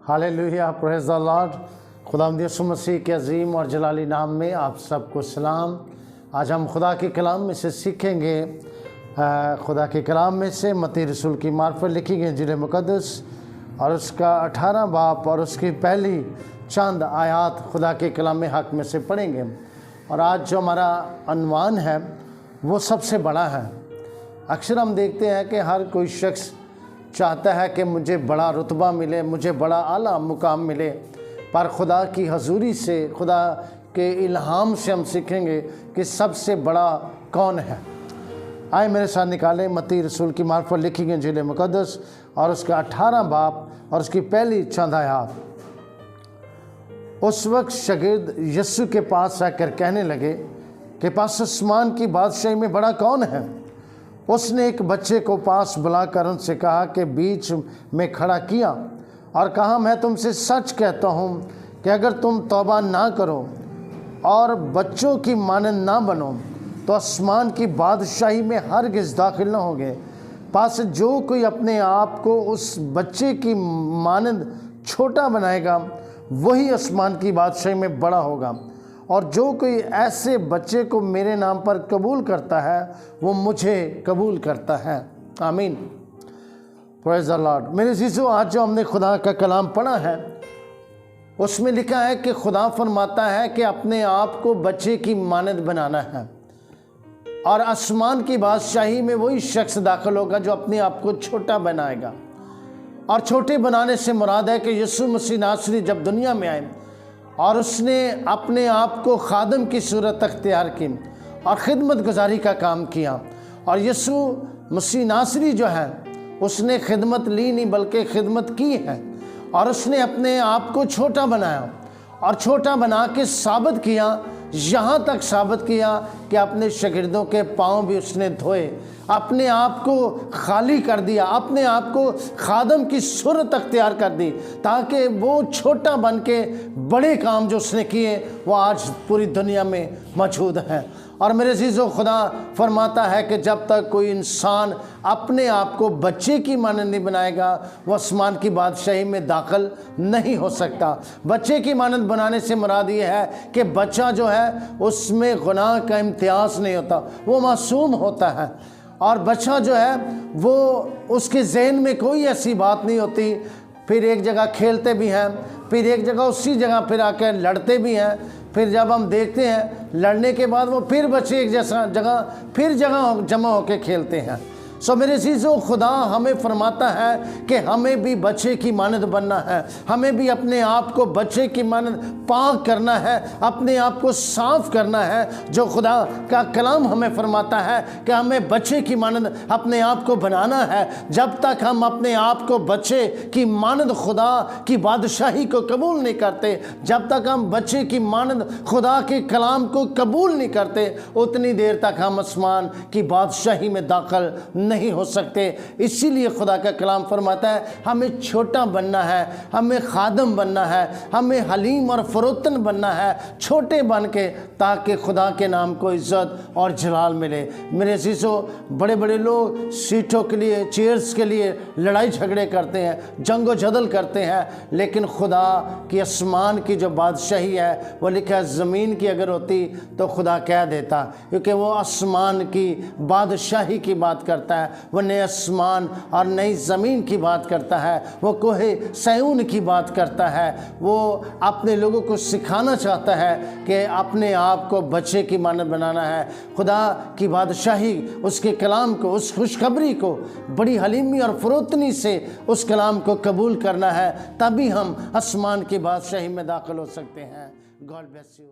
Hallelujah, praise the Lord. खुदावंद यीशु मसीह के अजीम और जलाली नाम में आप सबको सलाम। आज हम खुदा के कलाम में से सीखेंगे। खुदा के कलाम में से मत्ती रसूल की मार्फत लिखी गई इंजील मुक़द्दस और उसका 18 बाब और उसकी पहली चंद आयात खुदा के कलाम में हक़ में से पढ़ेंगे। और आज जो हमारा अनवान है वो सबसे बड़ा है। अक्सर हम देखते हैं कि हर कोई शख्स चाहता है कि मुझे बड़ा रुतबा मिले, मुझे बड़ा आला मुकाम मिले, पर खुदा की हजूरी से, खुदा के इल्हाम से हम सीखेंगे कि सबसे बड़ा कौन है। आए मेरे साथ निकालें मत्ती रसूल की मार्फत लिखी गई इंजील मुक़द्दस और उसका 18 बाब और उसकी पहली चंद आयात। उस वक्त शागिर्द यीशु के पास आकर कहने लगे कि पास आसमान की बादशाही में बड़ा कौन है। उसने एक बच्चे को पास बुलाकर उनसे कहा कि बीच में खड़ा किया और कहा, मैं तुमसे सच कहता हूँ कि अगर तुम तौबा ना करो और बच्चों की मानंद ना बनो तो आसमान की बादशाही में हरगिज़ दाखिल ना होगे। पास जो कोई अपने आप को उस बच्चे की मानंद छोटा बनाएगा वही आसमान की बादशाही में बड़ा होगा, और जो कोई ऐसे बच्चे को मेरे नाम पर कबूल करता है वो मुझे कबूल करता है। आमीन, प्रेज़ द लॉर्ड। मेरे अज़ीज़ों, आज जो हमने खुदा का कलाम पढ़ा है उसमें लिखा है कि खुदा फरमाता है कि अपने आप को बच्चे की मानद बनाना है, और आसमान की बादशाही में वही शख्स दाखिल होगा जो अपने आप को छोटा बनाएगा। और छोटे बनाने से मुराद है कि यीशु मसीह नासरी जब दुनिया में आए और उसने अपने आप को खादम की सूरत अख्तियार की और ख़िदमत गुजारी का काम किया। और यीशु मसीह नासरी जो है उसने खिदमत ली नहीं बल्कि खिदमत की है, और उसने अपने आप को छोटा बनाया और छोटा बना के साबित किया, यहाँ तक साबित किया कि अपने शागिर्दों के पाँव भी उसने धोए, अपने आप को खाली कर दिया, अपने आप को खादम की सूरत अख्तियार कर दी, ताकि वो छोटा बन के बड़े काम जो उसने किए वो आज पूरी दुनिया में मौजूद हैं। और मेरे अज़ीज़ों, खुदा फरमाता है कि जब तक कोई इंसान अपने आप को बच्चे की मानंद नहीं बनाएगा वो आसमान की बादशाही में दाखिल नहीं हो सकता। बच्चे की मानंद बनाने से मुराद ये है कि बच्चा जो है उसमें गुनाह का इम्तियाज़ नहीं होता, वो मासूम होता है। और बच्चा जो है वो उसके जहन में कोई ऐसी बात नहीं होती, फिर एक जगह खेलते भी हैं, फिर एक जगह उसी जगह फिर आकर लड़ते भी हैं, फिर जब हम देखते हैं लड़ने के बाद वो फिर बच्चे एक जैसा जगह फिर जगह जमा होकर खेलते हैं। सो मेरे अज़ीज़ों, खुदा हमें फरमाता है कि हमें भी बच्चे की मानद बनना है, हमें भी अपने आप को बच्चे की मानद पाक करना है, अपने आप को साफ़ करना है। जो खुदा का कलाम हमें फरमाता है कि हमें बच्चे की मानद अपने आप को बनाना है। जब तक हम अपने आप को बच्चे की मानद खुदा की बादशाही को कबूल नहीं करते, जब तक हम बच्चे की मानद खुदा के कलाम को कबूल नहीं करते, उतनी देर तक हम आसमान की बादशाही में दाखिल नहीं हो सकते। इसीलिए खुदा का कलाम फरमाता है हमें छोटा बनना है, हमें खादम बनना है, हमें हलीम और फरोतन बनना है, छोटे बन के, ताकि खुदा के नाम को इज़्ज़त और जलाल मिले। मेरे अज़ीज़ों, बड़े बड़े लोग सीटों के लिए, चेयर्स के लिए लड़ाई झगड़े करते हैं, जंगो जदल करते हैं, लेकिन खुदा की आसमान की जो बादशाही है वो लिखा है ज़मीन की अगर होती तो खुदा कह देता, क्योंकि वो आसमान की बादशाही की बात करता है, वो नए आसमान और नई ज़मीन की बात करता है, वो कोहे सयून की बात करता है। वो अपने लोगों को सिखाना चाहता है कि अपने आप को बच्चे की मानद बनाना है। खुदा की बादशाही, उसके कलाम को, उस खुशखबरी को बड़ी हलीमी और फरोतनी से उस कलाम को कबूल करना है, तभी हम आसमान की बादशाही में दाखिल हो सकते हैं। God bless you.